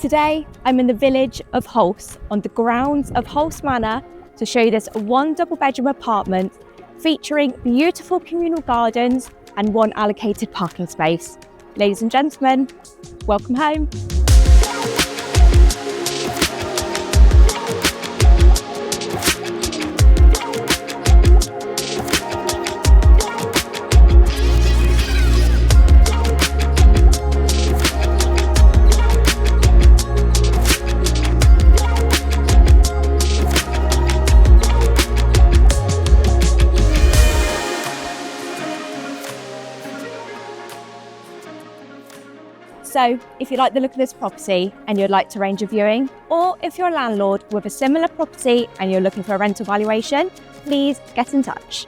Today, I'm in the village of Halse on the grounds of Halse Manor to show you this one double-bedroom apartment featuring beautiful communal gardens and one allocated parking space. Ladies and gentlemen, welcome home. So if you like the look of this property and you'd like to arrange a viewing, or if you're a landlord with a similar property and you're looking for a rental valuation, please get in touch.